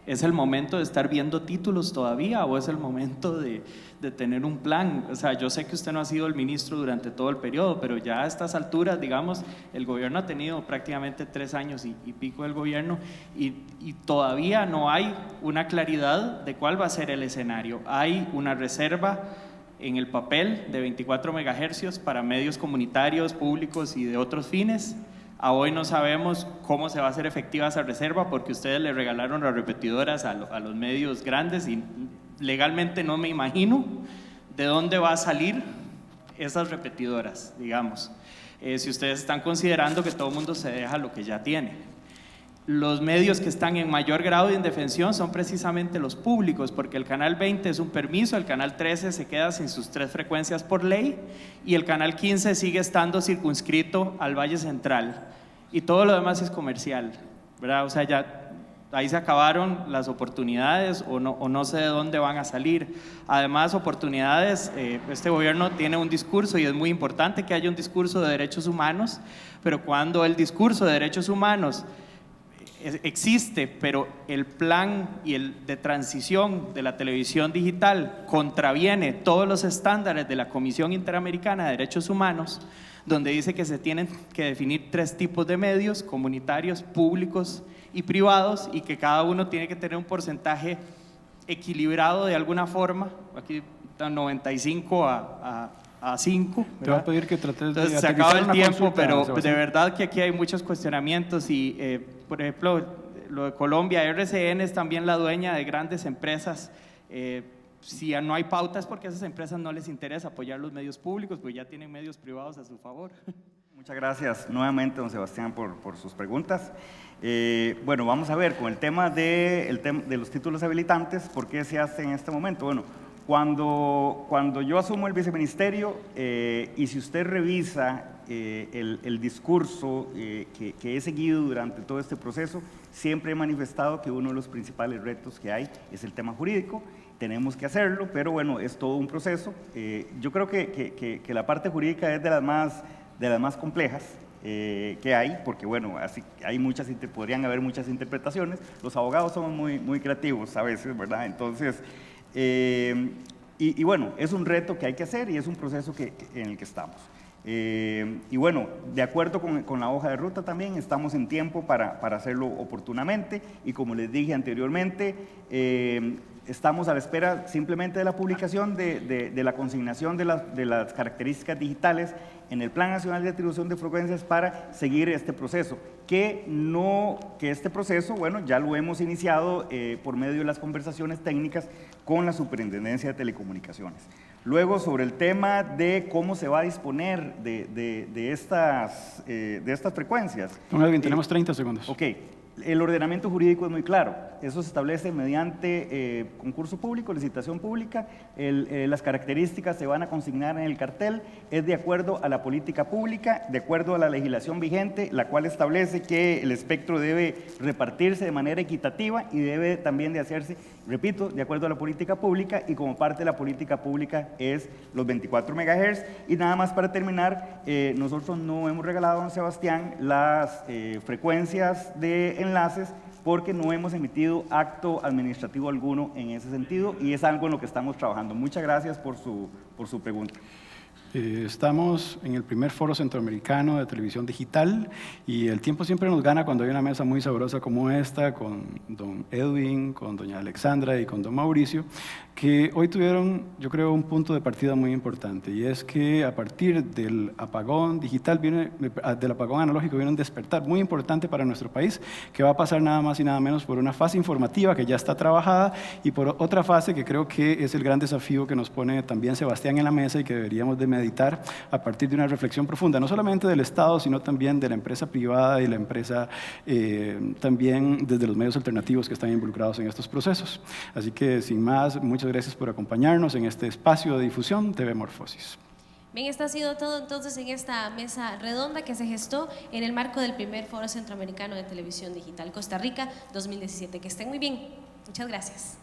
Speaker 14: ¿Es el momento de estar viendo títulos todavía o es el momento de tener un plan? O sea, yo sé que usted no ha sido el ministro durante todo el periodo, pero ya a estas alturas, digamos, el gobierno ha tenido prácticamente 3 años y pico del gobierno, y todavía no hay una claridad de cuál va a ser el escenario. Hay una reserva en el papel de 24 megahercios para medios comunitarios, públicos y de otros fines. A hoy no sabemos cómo se va a hacer efectiva esa reserva, porque ustedes le regalaron las repetidoras a los medios grandes, y legalmente no me imagino de dónde va a salir esas repetidoras, digamos, si ustedes están considerando que todo el mundo se deja lo que ya tiene. Los medios que están en mayor grado de indefensión son precisamente los públicos, porque el canal 20 es un permiso, el canal 13 se queda sin sus 3 frecuencias por ley, y el canal 15 sigue estando circunscrito al Valle Central, y todo lo demás es comercial, ¿verdad? O sea, ya ahí se acabaron las oportunidades, o no sé de dónde van a salir. Además, oportunidades, este gobierno tiene un discurso, y es muy importante que haya un discurso de derechos humanos, pero cuando el discurso de derechos humanos existe, pero el plan de transición de la televisión digital contraviene todos los estándares de la Comisión Interamericana de Derechos Humanos, donde dice que se tienen que definir 3 tipos de medios: comunitarios, públicos y privados, y que cada uno tiene que tener un porcentaje equilibrado de alguna forma. Aquí está 95 a 5.
Speaker 2: Te voy a pedir que trates de...
Speaker 14: Entonces, se acaba el tiempo, pero de verdad que aquí hay muchos cuestionamientos, y por ejemplo, lo de Colombia, RCN es también la dueña de grandes empresas si no hay pautas, porque a esas empresas no les interesa apoyar los medios públicos, pues ya tienen medios privados a su favor.
Speaker 4: Muchas gracias nuevamente, don Sebastián, por sus preguntas. Bueno, vamos a ver, con el tema de los títulos habilitantes, ¿por qué se hace en este momento? Bueno, cuando yo asumo el viceministerio, y si usted revisa el discurso que he seguido durante todo este proceso, siempre he manifestado que uno de los principales retos que hay es el tema jurídico. Tenemos que hacerlo, pero bueno, es todo un proceso. Yo creo que la parte jurídica es de las más complejas que hay, porque bueno, así hay podrían haber muchas interpretaciones. Los abogados somos muy creativos a veces, ¿verdad? Entonces, y bueno, es un reto que hay que hacer y es un proceso en el que estamos. Y bueno, de acuerdo con la hoja de ruta también, estamos en tiempo para hacerlo oportunamente, y como les dije anteriormente, estamos a la espera simplemente de la publicación de la consignación de las características digitales en el Plan Nacional de Atribución de Frecuencias para seguir este proceso, que este proceso, bueno, ya lo hemos iniciado por medio de las conversaciones técnicas con la Superintendencia de Telecomunicaciones. Luego, sobre el tema de cómo se va a disponer de estas frecuencias.
Speaker 2: Don Edwin, tenemos 30 segundos.
Speaker 4: Ok. El ordenamiento jurídico es muy claro. Eso se establece mediante concurso público, licitación pública. Las características se van a consignar en el cartel. Es de acuerdo a la política pública, de acuerdo a la legislación vigente, la cual establece que el espectro debe repartirse de manera equitativa y debe también de hacerse, repito, de acuerdo a la política pública, y como parte de la política pública es los 24 MHz. Y nada más para terminar, nosotros no hemos regalado a don Sebastián las frecuencias de enlaces, porque no hemos emitido acto administrativo alguno en ese sentido, y es algo en lo que estamos trabajando. Muchas gracias por su pregunta.
Speaker 2: Estamos en el primer foro centroamericano de televisión digital, y el tiempo siempre nos gana cuando hay una mesa muy sabrosa como esta, con don Edwin, con doña Alexandra y con don Mauricio, que hoy tuvieron, yo creo, un punto de partida muy importante, y es que a partir del apagón digital, del apagón analógico, viene un despertar muy importante para nuestro país, que va a pasar nada más y nada menos por una fase informativa que ya está trabajada, y por otra fase que creo que es el gran desafío que nos pone también Sebastián en la mesa, y que deberíamos de meditar a partir de una reflexión profunda, no solamente del Estado, sino también de la empresa privada y la empresa también desde los medios alternativos que están involucrados en estos procesos. Así que, sin más, muchas gracias por acompañarnos en este espacio de difusión TV Morfosis.
Speaker 1: Bien, esto ha sido todo entonces en esta mesa redonda que se gestó en el marco del primer Foro Centroamericano de Televisión Digital Costa Rica 2017. Que estén muy bien. Muchas gracias.